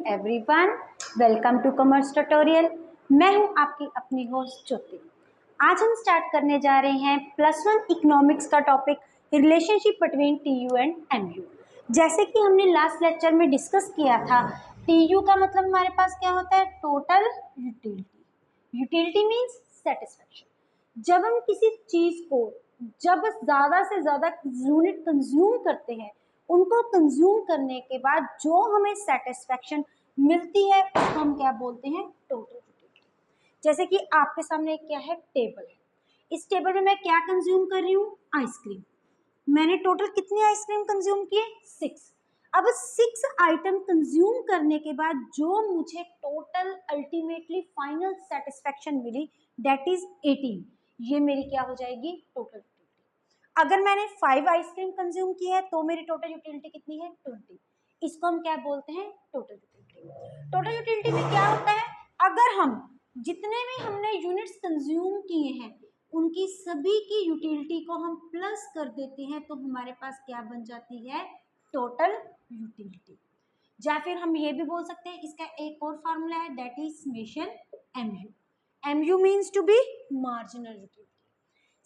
Everyone, welcome to commerce tutorial. मैं हूं आपकी अपनी होस्ट ज्योति। आज हम स्टार्ट करने जा रहे हैं +1 इकोनॉमिक्स का topic relationship between TU and MU. जैसे कि हमने लास्ट लेक्चर में डिस्कस किया था, टीयू का मतलब हमारे पास क्या होता है, total utility. Utility means satisfaction. जब हम किसी चीज को जब ज़्यादा से ज़्यादा यूनिट कंज्यूम करते हैं, उनको कंज्यूम करने के बाद जो हमें सेटिस्फेक्शन मिलती है उसको हम क्या बोलते हैं, टोटल यूटिलिटी। जैसे कि आपके सामने क्या है, टेबल है। इस टेबल में मैं क्या कंज्यूम कर रही हूँ, आइसक्रीम। मैंने टोटल कितनी आइसक्रीम कंज्यूम किए, 6। अब 6 आइटम कंज्यूम करने के बाद जो मुझे टोटल अल्टीमेटली फाइनल सेटिस्फेक्शन मिली, दैट इज 18। ये मेरी क्या हो जाएगी, टोटल यूटिलिटी। अगर मैंने 5 आइसक्रीम कंज्यूम की है तो मेरी टोटल यूटिलिटी कितनी है, 20। इसको हम क्या बोलते हैं, टोटल यूटिलिटी। टोटल यूटिलिटी में क्या होता है, अगर हम जितने भी हमने यूनिट्स कंज्यूम किए हैं उनकी सभी की यूटिलिटी को हम प्लस कर देते हैं तो हमारे पास क्या बन जाती है, टोटल यूटिलिटी। या फिर हम ये भी बोल सकते हैं, इसका एक और फार्मूला है, that is summation MU. MU means to be marginal utility.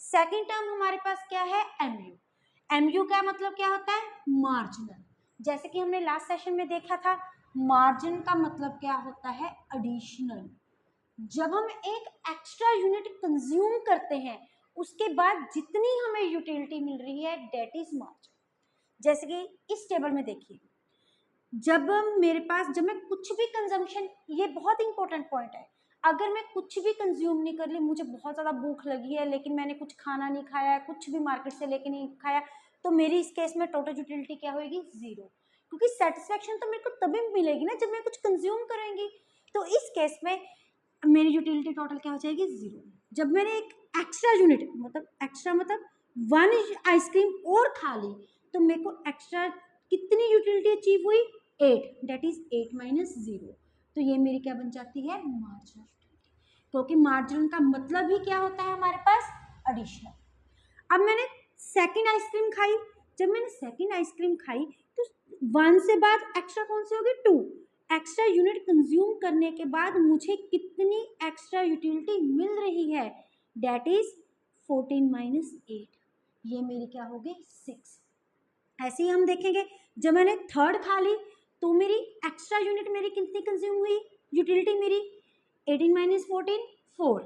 Second term हमारे पास क्या है, एमयू। एमयू का मतलब क्या होता है, मार्जिनल। जैसे कि हमने लास्ट सेशन में देखा था, मार्जिन का मतलब क्या होता है, एडिशनल। जब हम एक एक्स्ट्रा यूनिट कंज्यूम करते हैं उसके बाद जितनी हमें यूटिलिटी मिल रही है, डेट इज मार्जिन। जैसे कि इस टेबल में देखिए, जब मैं कुछ भी कंजम्पशन, ये बहुत इंपॉर्टेंट पॉइंट है, अगर मैं कुछ भी कंज्यूम नहीं कर ली, मुझे बहुत ज़्यादा भूख लगी है लेकिन मैंने कुछ खाना नहीं खाया है, कुछ भी मार्केट से लेके नहीं खाया, तो मेरी इस केस में टोटल यूटिलिटी क्या होगी, 0। क्योंकि सेटिस्फेक्शन तो मेरे को तभी मिलेगी ना जब मैं कुछ कंज्यूम करेंगी। तो इस केस में मेरी यूटिलिटी टोटल क्या हो जाएगी, 0। जब मैंने एक एक्स्ट्रा यूनिट मतलब 1 आइसक्रीम और खा ली तो मेरे को एक्स्ट्रा कितनी यूटिलिटी अचीव हुई, 8। That is 8 minus 0। तो ये मेरी क्या बन जाती है, मार्जिनल यूटिलिटी। क्योंकि मार्जिनल का मतलब ही क्या होता है हमारे पास, एडिशनल। अब मैंने सेकंड आइसक्रीम खाई, जब मैंने सेकंड आइसक्रीम खाई तो 1 से बाद एक्स्ट्रा कौन सी होगी, 2। एक्स्ट्रा यूनिट कंज्यूम करने के बाद मुझे कितनी एक्स्ट्रा यूटिलिटी मिल रही है, दैट इज 14 माइनस 8। ये मेरी क्या होगी, 6। ऐसे ही हम देखेंगे, जब मैंने थर्ड खा ली तो मेरी एक्स्ट्रा यूनिट मेरी कितनी कंज्यूम हुई, यूटिलिटी मेरी 18 माइनस 14, 4।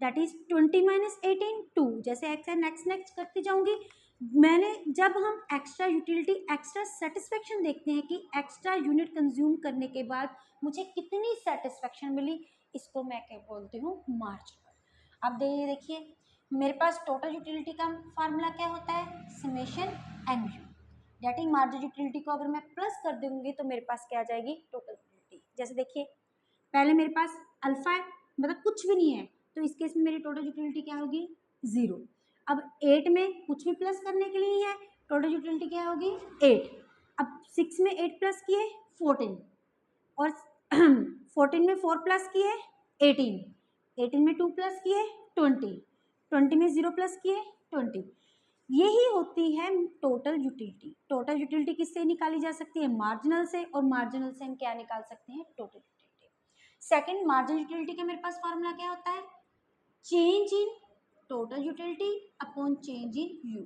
That is 20 minus 18, 2। जैसे नेक्स्ट करती जाऊंगी। मैंने जब हम एक्स्ट्रा यूटिलिटी, एक्स्ट्रा सेटिस्फेक्शन देखते हैं कि एक्स्ट्रा यूनिट कंज्यूम करने के बाद मुझे कितनी सेटिस्फेक्शन मिली, इसको मैं क्या बोलती हूँ, मार्जिनल। अब देखिए मेरे पास टोटल यूटिलिटी का फार्मूला क्या होता है, summation MU. That is marginal utility को अगर मैं प्लस कर दूंगी तो मेरे पास क्या आ जाएगी, टोटल यूटिलिटी। जैसे देखिए, पहले मेरे पास अल्फा है, मतलब कुछ भी नहीं है, तो इस केस में मेरी टोटल यूटिलिटी क्या होगी, 0। अब 8 में कुछ भी प्लस करने के लिए है, टोटल यूटिलिटी क्या होगी, 8। अब 6 में 8 प्लस किए, 14। और 14 में 4 प्लस किए, 18। 18 में 2 प्लस किए, 20। 20 में 0 प्लस किए, 20। यही होती है टोटल यूटिलिटी। टोटल यूटिलिटी किससे निकाली जा सकती है, मार्जिनल से, और मार्जिनल से हम क्या निकाल सकते हैं, total utility. Second, marginal utility का मेरे पास फार्मूला क्या होता है, change in total utility upon change in you.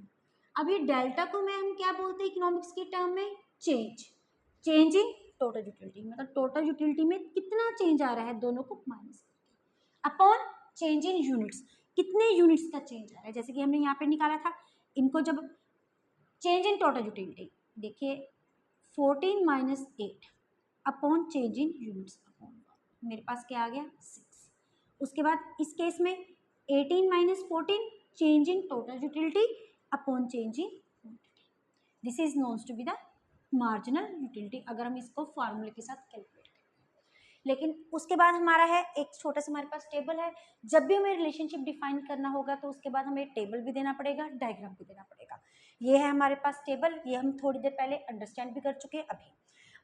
अब ये डेल्टा को मैं हम क्या बोलते हैं इकोनॉमिक्स के टर्म में, चेंज इन टोटल यूटिलिटी, मतलब टोटल यूटिलिटी में कितना चेंज आ रहा है, दोनों को माइनस करके, अपॉन चेंज इन यूनिट्स, कितने यूनिट्स का चेंज आ रहा है। जैसे कि हमने यहाँ पे निकाला था, इनको जब चेंज इन टोटल यूटिलिटी देखिए, 14 माइनस 8 अपॉन चेंज इन यूनिट्स अपॉन 1, मेरे पास क्या आ गया, 6। उसके बाद इस केस में 18 minus 14 change in total utility upon change in quantity. This is knowns to be the marginal utility, अगर हम इसको फार्मूले के साथ कैलकुलेट। लेकिन उसके बाद हमारा है एक छोटा सा हमारे पास टेबल है। जब भी हमें रिलेशनशिप डिफाइन करना होगा तो उसके बाद हमें टेबल भी देना पड़ेगा, डायग्राम भी देना पड़ेगा। ये है हमारे पास टेबल, ये हम थोड़ी देर पहले अंडरस्टैंड भी कर चुके हैं अभी।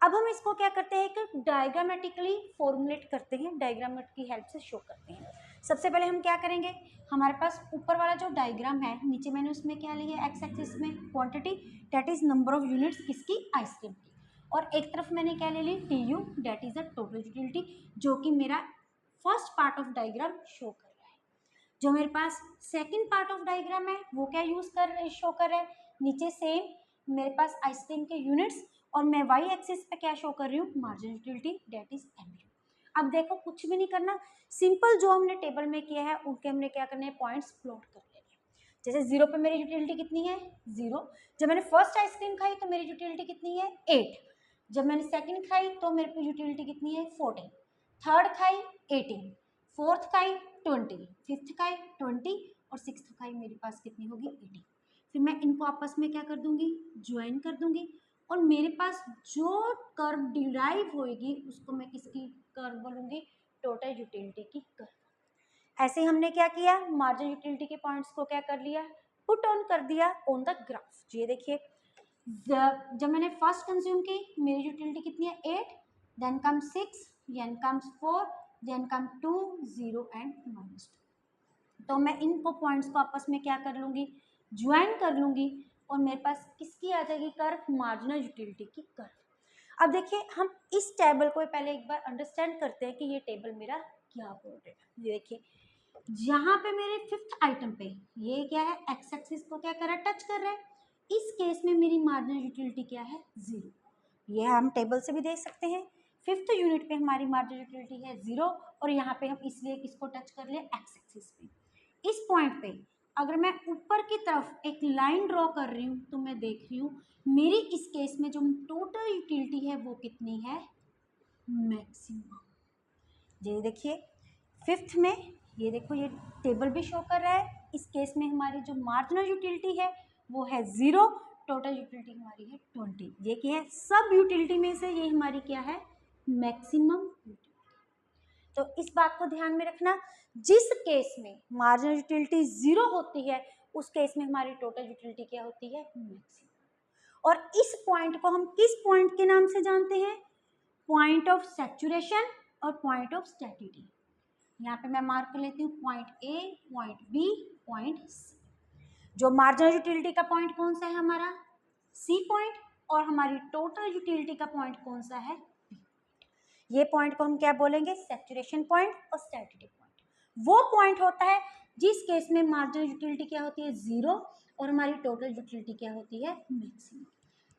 अब हम इसको क्या करते हैं कि डायग्रामेटिकली फॉर्मुलेट करते हैं, डायग्राम की हेल्प से शो करते हैं। सबसे पहले हम क्या करेंगे, हमारे पास ऊपर वाला जो डायग्राम है, नीचे मैंने उसमें क्या लिया, एक्स एक्सिस में quantity, that is number of units किसकी, आइसक्रीम की। और एक तरफ मैंने क्या ले ली, T U, that is the total utility, जो कि मेरा first part of diagram show कर रहा है। जो मेरे पास सेकंड पार्ट ऑफ डायग्राम है वो क्या शो कर रहा है, नीचे सेम मेरे पास आइसक्रीम के यूनिट्स, और मैं वाई एक्सिस पे क्या शो कर रही हूँ, marginal utility that is MU. अब देखो कुछ भी नहीं करना, सिंपल जो हमने टेबल में किया है उनके हमने क्या करने हैं, पॉइंट्स प्लॉट कर लेने हैं। जैसे 0 पे मेरी यूटिलिटी कितनी है, 0। जब मैंने फर्स्ट आइसक्रीम खाई तो मेरी यूटिलिटी कितनी है, 8। जब मैंने सेकंड खाई तो मेरे पे यूटिलिटी कितनी है, 14। थर्ड खाई 18, फोर्थ खाई 20, फिफ्थ खाई 20, और सिक्स्थ खाई मेरे पास कितनी होगी, 80। फिर मैं इनको आपस में क्या कर दूंगी, ज्वाइन कर दूंगी, और मेरे पास जो कर्व डिराइव होएगी उसको मैं किसकी कर्व बोलूंगी, टोटल यूटिलिटी की कर्व। ऐसे हमने क्या किया, मार्जिन यूटिलिटी के पॉइंट्स को क्या कर लिया, पुट ऑन कर दिया ऑन द ग्राफ। ये देखिए जब मैंने फर्स्ट कंज्यूम की मेरी यूटिलिटी कितनी है, 8, then come 6, then comes 4, then come 2, 0 and -2। तो मैं इनको पॉइंट्स को आपस में क्या कर लूँगी, ज्वाइन कर लूँगी, और मेरे पास किसकी आ जाएगी कर्व, मार्जिनल यूटिलिटी की कर्व। अब देखिए हम इस टेबल को पहले एक बार अंडरस्टैंड करते हैं कि ये टेबल मेरा क्या बोल रहा है। ये देखिए यहाँ पे मेरे फिफ्थ आइटम पे ये क्या है, एक्स एक्सिस को क्या कर रहा है, टच कर रहा है। इस केस में मेरी मार्जिनल यूटिलिटी क्या है, 0। ये हम टेबल से भी देख सकते हैं। फिफ्थ यूनिट पे हमारी मार्जिनल यूटिलिटी है 0, और यहाँ पे हम इसलिए किसको टच कर ले, एक्स एक्सिस पे। इस पॉइंट पे अगर मैं ऊपर की तरफ एक लाइन ड्रॉ कर रही हूँ तो मैं देख रही हूँ मेरी इस केस में जो टोटल यूटिलिटी है वो कितनी है, मैक्सिमम। ये देखिए फिफ्थ में, ये देखो ये टेबल भी शो कर रहा है, इस केस में हमारी जो मार्जिनल यूटिलिटी है वो है 0, टोटल यूटिलिटी हमारी है 20। ये क्या है, सब यूटिलिटी में से ये हमारी क्या है, मैक्सिमम यूटिलिटी। तो इस बात को ध्यान में रखना, जिस केस में मार्जिनल यूटिलिटी 0 होती है उस केस में हमारी टोटल यूटिलिटी क्या होती है, मैक्सिमम। और इस पॉइंट को हम किस पॉइंट के नाम से जानते हैं, पॉइंट ऑफ सैचुरेशन और पॉइंट ऑफ स्टेटिटी। यहाँ पे मैं मार्क कर लेती हूँ point A, point B, point C. जो मार्जिनल यूटिलिटी का पॉइंट कौन सा है हमारा, सी पॉइंट, और हमारी टोटल यूटिलिटी का पॉइंट कौन सा है, ये पॉइंट को हम क्या बोलेंगे, सैचुरेशन पॉइंट और स्टेटिटी पॉइंट। वो पॉइंट होता है जिस केस में मार्जिनल यूटिलिटी क्या होती है, 0, और हमारी टोटल यूटिलिटी क्या होती है, मैक्सिमम।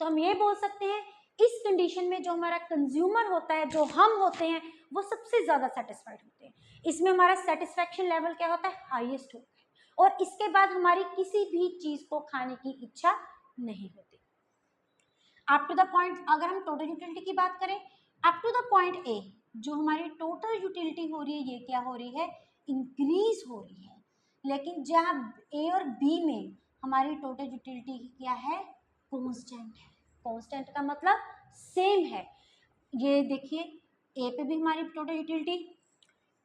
तो हम ये बोल सकते हैं इस कंडीशन में जो हमारा कंज्यूमर होता है, जो हम होते हैं, वो सबसे ज़्यादा सेटिस्फाइड होते हैं। इसमें हमारा सेटिस्फैक्शन लेवल क्या होता है, हाईएस्ट होता है, और इसके बाद हमारी किसी भी चीज़ को खाने की इच्छा नहीं होती। अप टू द पॉइंट अगर हम टोटल यूटिलिटी की बात करें, up to the point A जो हमारी टोटल यूटिलिटी हो रही है ये क्या हो रही है, इंक्रीज हो रही है। लेकिन जहाँ ए और बी में हमारी टोटल यूटिलिटी क्या है, कांस्टेंट है। कांस्टेंट का मतलब सेम है। ये देखिए ए पे भी हमारी टोटल यूटिलिटी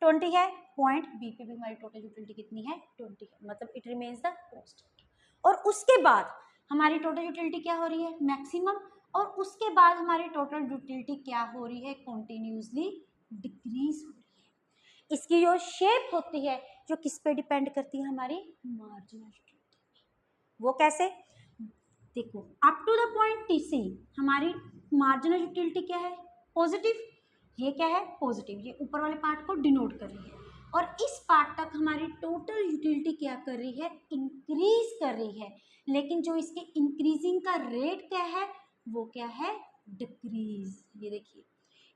20 है, पॉइंट बी पे भी हमारी टोटल यूटिलिटी कितनी है, 20 है, मतलब इट रिमेन्स द कांस्टेंट। और उसके बाद हमारी टोटल यूटिलिटी क्या हो रही है, मैक्सिमम, और उसके बाद हमारी टोटल यूटिलिटी क्या हो रही है, कंटिन्यूसली डिक्रीज हो रही है। इसकी जो शेप होती है जो किस पे डिपेंड करती है, हमारी मार्जिनल यूटिलिटी। वो कैसे, देखो up to the point T C हमारी मार्जिनल यूटिलिटी क्या है, पॉजिटिव। ये क्या है, पॉजिटिव, ये ऊपर वाले पार्ट को डिनोट कर रही है। और इस पार्ट तक हमारी टोटल यूटिलिटी क्या कर रही है, इंक्रीज कर रही है। लेकिन जो इसके इंक्रीजिंग का रेट क्या है, वो क्या है, डिक्रीज। ये देखिए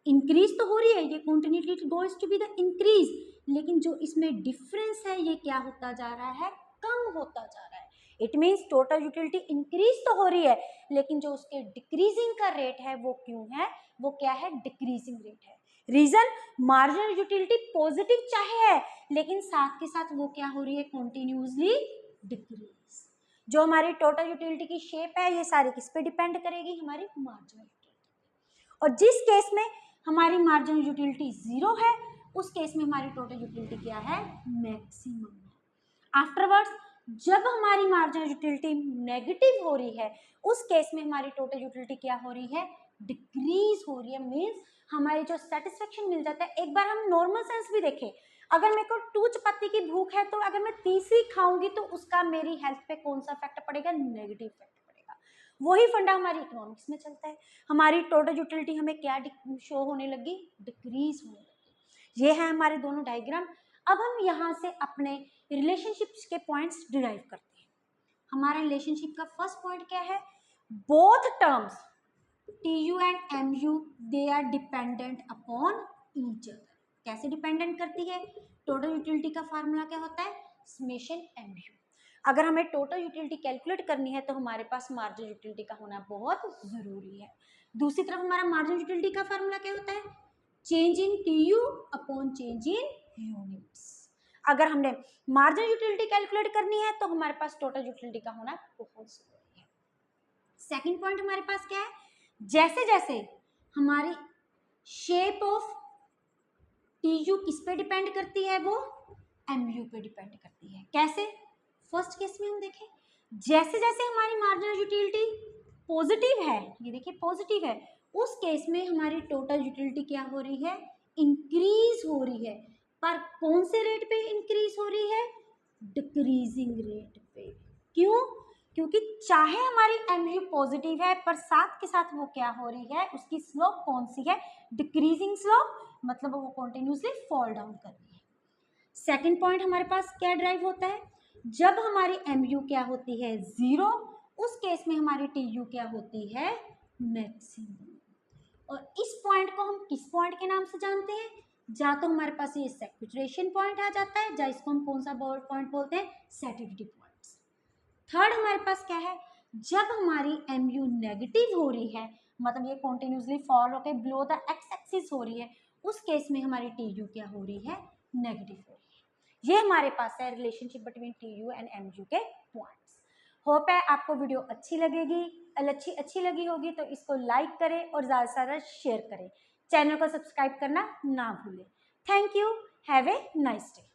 इंक्रीज तो हो रही है, ये continuity going to be the increase, लेकिन जो इसमें डिफरेंस है ये क्या होता जा रहा है, कम होता जा रहा है। It means total utility increase तो हो रही है, लेकिन जो उसके डिक्रीजिंग का रेट है वो क्यों है, वो क्या है, डिक्रीजिंग रेट है। रीजन, मार्जिनल यूटिलिटी पॉजिटिव चाहे है, लेकिन साथ के साथ वो क्या हो रही है, कंटिन्यूसली डिक्रीज। जो हमारी टोटल यूटिलिटी की शेप है ये सारी किस पे डिपेंड करेगी, हमारी मार्जिनल यूटिलिटी। और जिस केस में हमारी मार्जिनल यूटिलिटी 0 है उस केस में हमारी टोटल यूटिलिटी क्या है, मैक्सिमम है। आफ्टरवर्ड्स जब हमारी मार्जिनल यूटिलिटी नेगेटिव हो रही है उस केस में हमारी टोटल यूटिलिटी क्या हो रही है, डिक्रीज हो रही है। मीन्स हमारी जो सेटिस्फेक्शन मिल जाता है, एक बार हम नॉर्मल सेंस भी देखें, अगर मेरे को 2 चपाती की भूख है तो अगर मैं तीसरी खाऊंगी तो उसका मेरी हेल्थ पे कौन सा इफेक्ट पड़ेगा, नेगेटिव इफेक्ट पड़ेगा। वही फंडा हमारी इकोनॉमिक्स में चलता है। हमारी टोटल यूटिलिटी हमें क्या शो होने लगी, डिक्रीज होने लगी। ये है हमारे दोनों डायग्राम। अब हम यहाँ से अपने रिलेशनशिप्स के पॉइंट्स डिराइव करते हैं। हमारा रिलेशनशिप का फर्स्ट पॉइंट क्या है, both terms TU and MU they are dependent upon each other. कैसे डिपेंडेंट करती है, टोटल यूटिलिटी का फार्मूला क्या होता है, समेशन MU। अगर हमें टोटल यूटिलिटी कैलकुलेट करनी है तो हमारे पास मार्जिन यूटिलिटी का होना बहुत जरूरी है। दूसरी तरफ हमारा मार्जिन यूटिलिटी का फार्मूला क्या होता है, change in TU upon change in units. अगर हमने मार्जिन यूटिलिटी कैलकुलेट करनी है तो हमारे पास टोटल यूटिलिटी का होना बहुत जरूरी है। सेकंड पॉइंट हमारे पास क्या है, जैसे जैसे हमारी शेप ऑफ TU किस पे डिपेंड करती है, वो MU पे डिपेंड करती है। कैसे, फर्स्ट केस में हम देखें, जैसे जैसे हमारी मार्जिनल यूटिलिटी पॉजिटिव है, ये देखिए पॉजिटिव है, उस केस में हमारी टोटल यूटिलिटी क्या हो रही है, इंक्रीज हो रही है। पर कौन से रेट पे इंक्रीज हो रही है, डिक्रीजिंग रेट पे। क्यों, क्योंकि चाहे हमारी MU पॉजिटिव है पर साथ के साथ वो क्या हो रही है, उसकी स्लोप कौन सी है, डिक्रीजिंग स्लोप, मतलब वो कंटिन्यूसली फॉल डाउन कर रही है। सेकंड पॉइंट हमारे पास क्या ड्राइव होता है, जब हमारी MU क्या होती है, 0, उस केस में हमारी TU क्या होती है, मैक्सिमम। और इस पॉइंट को हम किस पॉइंट के नाम से जानते हैं, या तो हमारे पास ये सैचुरेशन पॉइंट आ जाता है, या इसको हम कौन सा पॉइंट बोलते हैं, सैटिस्फिक पॉइंट्स। थर्ड हमारे पास क्या है, जब हमारी MU नेगेटिव हो रही है, मतलब ये कंटिन्यूसली फॉल होकर बिलो द एक्स एक्सिस हो रही है, उस केस में हमारी TU क्या हो रही है, नेगेटिव हो रही है। ये हमारे पास है relationship between TU and MU के पॉइंट्स। होप है आपको वीडियो अच्छी लगेगी, अच्छी लगी होगी तो इसको लाइक करें और ज़्यादा से ज़्यादा शेयर करें। चैनल को सब्सक्राइब करना ना भूलें। Thank you, have a nice day.